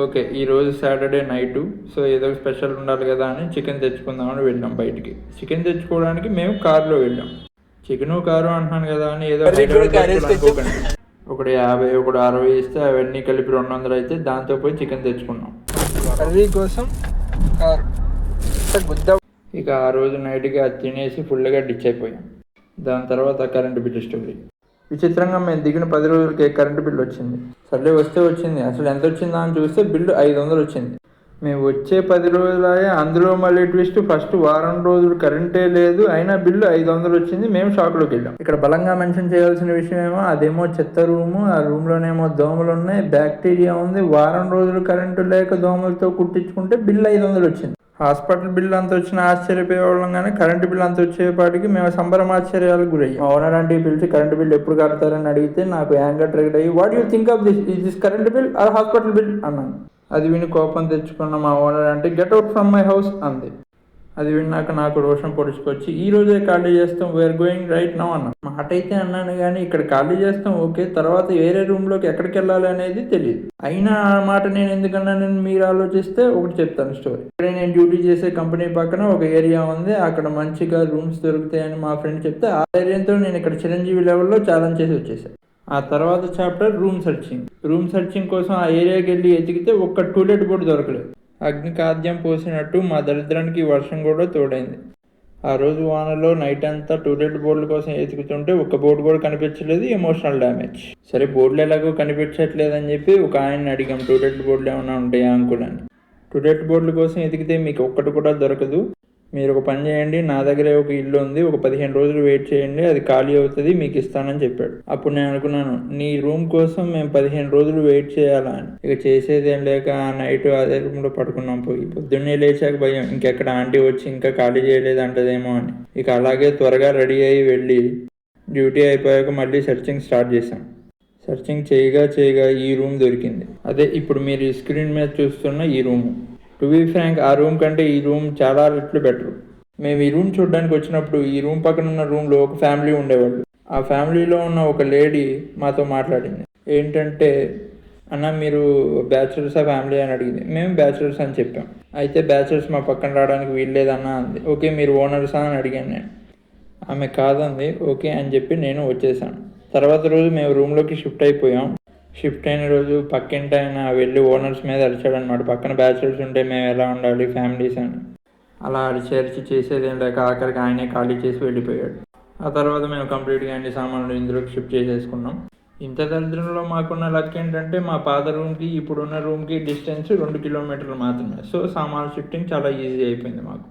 Okay. ఈరోజు Saturday night. So, ఏదో special ఉండాలి గదా అని చికెన్ తెచ్చుకుందామని వెళ్ళాం బయటికి. చికెన్ తెచ్చుకోవడానికి మేము కారులో వెళ్ళాం. చికెను, కారు అంటున్నాను గదా అని ఏదో హైదరాబాద్ అనుకోకండి. ఒకడు 50, ఒకడు 60 ఇస్తే అవన్నీ కలిపి 200 అయితే దాంతో పోయి చికెన్ తెచ్చుకున్నాం. కర్రీ కోసం కారు గుద్ద. ఇక ఆ రోజు నైట్‌కి అది తినేసి ఫుల్‌గా డిచ్ అయిపోయాం. దాని తర్వాత కరెంట్ బిల్ స్టోరీ. విచిత్రంగా మేము దిగిన 10 రోజులకే కరెంటు బిల్లు వచ్చింది. సర్లే వస్తే వచ్చింది. అసలు ఎంత వచ్చిందా అని చూస్తే బిల్లు 500 వచ్చింది. మేము వచ్చే 10 రోజులాయే అందులో మళ్ళీ ట్విస్ట్ ఫస్ట్ వారం రోజులు కరెంటే లేదు, అయినా బిల్లు 500 వచ్చింది. మేము షాక్లోకి వెళ్ళాం. ఇక్కడ బలంగా మెన్షన్ చేయాల్సిన విషయం ఏమో అదేమో చెత్త రూము, ఆ రూమ్లోనేమో దోమలు ఉన్నాయి, బ్యాక్టీరియా ఉంది. వారం రోజులు కరెంటు లేక దోమలతో కుట్టించుకుంటే బిల్లు 500 వచ్చింది. హాస్పిటల్ బిల్లు అంత వచ్చిన ఆశ్చర్యపోయేవాళ్ళం, కానీ కరెంటు బిల్లు అంత వచ్చేపాటికి మేము సంబరమాశ్చర్యాలకు గురయ్యాం. ఓనర్ ఆంటీ పిలిచి కరెంటు బిల్ ఎప్పుడు కడతారని అడిగితే నాకు యాంగర్ ట్రిగర్ అయ్యి, what you think of this, is this current bill or hospital bill అన్నాను. అది విని కోపం తెచ్చుకున్న మా owner aunty get out from my house అంది. అది విన్నాక నాకు రోషం పొడుచుకొచ్చి ఈ రోజే ఖాళీ చేస్తాం, వీఆర్ గోయింగ్ రైట్ నౌ అన్నా. మాట అయితే అన్నాను కానీ ఇక్కడ ఖాళీ చేస్తాం ఓకే, తర్వాత వేరే రూమ్లోకి ఎక్కడికి వెళ్ళాలి అనేది తెలియదు. అయినా ఆ మాట నేను ఎందుకన్నానని మీరు ఆలోచిస్తే ఒకటి చెప్తాను స్టోరీ. ఇక్కడ నేను డ్యూటీ చేసే కంపెనీ పక్కన ఒక ఏరియా ఉంది, అక్కడ మంచిగా రూమ్స్ దొరుకుతాయని మా ఫ్రెండ్ చెప్తే ఆ ధైర్యంతో నేను ఇక్కడ చిరంజీవి లెవెల్లో ఛాలెంజ్ చేసి వచ్చేసాను. ఆ తర్వాత చాప్టర్ రూమ్ సర్చింగ్ కోసం ఆ ఏరియాకి వెళ్ళి ఎతికితే ఒక్క టూలెట్ బోర్డు దొరకలేదు. అగ్నికాద్యం పోసినట్టు మా దరిద్రానికి వర్షం కూడా తోడైంది. ఆ రోజు వానలో నైట్ అంతా టూలెట్ బోర్డుల కోసం ఎతుకుతుంటే ఒక్క బోర్డు కూడా కనిపించలేదు. Emotional damage. సరే బోర్డులు ఎలాగో కనిపించట్లేదని చెప్పి ఒక ఆయన్ని అడిగాం, టూలెట్ బోర్డులు ఏమైనా ఉంటాయా అంకుల్ అని. టూలెట్ బోర్డుల కోసం ఎతికితే మీకు ఒక్కటి కూడా దొరకదు, మీరు ఒక పని చేయండి, నా దగ్గరే ఒక ఇల్లు ఉంది, ఒక 15 రోజులు వెయిట్ చేయండి, అది ఖాళీ అవుతుంది, మీకు ఇస్తానని చెప్పాడు. అప్పుడు నేను అనుకున్నాను, నీ రూమ్ కోసం మేము 15 రోజులు వెయిట్ చేయాలా అని. ఇక చేసేదేం లేక ఆ నైట్ అదే రూమ్లో పడుకున్నాం. పోయి పొద్దున్నే లేచాక భయం, ఇంకెక్కడ ఆంటీ వచ్చి ఇంకా ఖాళీ చేయలేదు అంటదేమో అని. ఇక అలాగే త్వరగా రెడీ అయ్యి వెళ్ళి డ్యూటీ అయిపోయాక మళ్ళీ సెర్చింగ్ స్టార్ట్ చేశాం. సెర్చింగ్ చేయగా ఈ రూమ్ దొరికింది. అదే ఇప్పుడు మీరు ఈ స్క్రీన్ మీద చూస్తున్న ఈ రూము. టు బీ ఫ్రాంక్, ఆ రూమ్ కంటే ఈ రూమ్ చాలా రెట్లు బెటర్. మేము ఈ రూమ్ చూడడానికి వచ్చినప్పుడు ఈ రూమ్ పక్కన ఉన్న రూమ్లో ఒక ఫ్యామిలీ ఉండేవాళ్ళు. ఆ ఫ్యామిలీలో ఉన్న ఒక లేడీ మాతో మాట్లాడింది. ఏంటంటే, అన్న మీరు బ్యాచులర్సా ఫ్యామిలీ అని అడిగింది. మేము బ్యాచులర్స్ అని చెప్పాం. అయితే బ్యాచులర్స్ మా పక్కన రావడానికి వీల్లేదన్నా అంది. ఓకే మీరు ఓనర్సా అని అడిగాను నేను. ఆమె కాదంది. ఓకే అని చెప్పి నేను వచ్చేసాను. తర్వాత రోజు మేము రూమ్లోకి షిఫ్ట్ అయిపోయాం. షిఫ్ట్ అయిన రోజు పక్కింటి ఆయన వెళ్ళి ఓనర్స్ మీద అరిచాడు అనమాట. పక్కన బ్యాచులర్స్ ఉంటే మేము ఎలా ఉండాలి ఫ్యామిలీస్ అని. అలా అరిచి చేసేదేం లేక ఆఖరికి ఆయనే ఖాళీ చేసి వెళ్ళిపోయాడు. ఆ తర్వాత మేము కంప్లీట్గా అన్ని సామాన్లు ఇందులోకి షిఫ్ట్ చేసేసుకున్నాం. ఇంత దరిద్రంలో మాకున్న లక్ ఏంటంటే మా పాత రూమ్కి ఇప్పుడున్న రూమ్కి డిస్టెన్స్ 2 కిలోమీటర్లు మాత్రమే. సో సామాన్లు షిఫ్టింగ్ చాలా ఈజీ అయిపోయింది మాకు.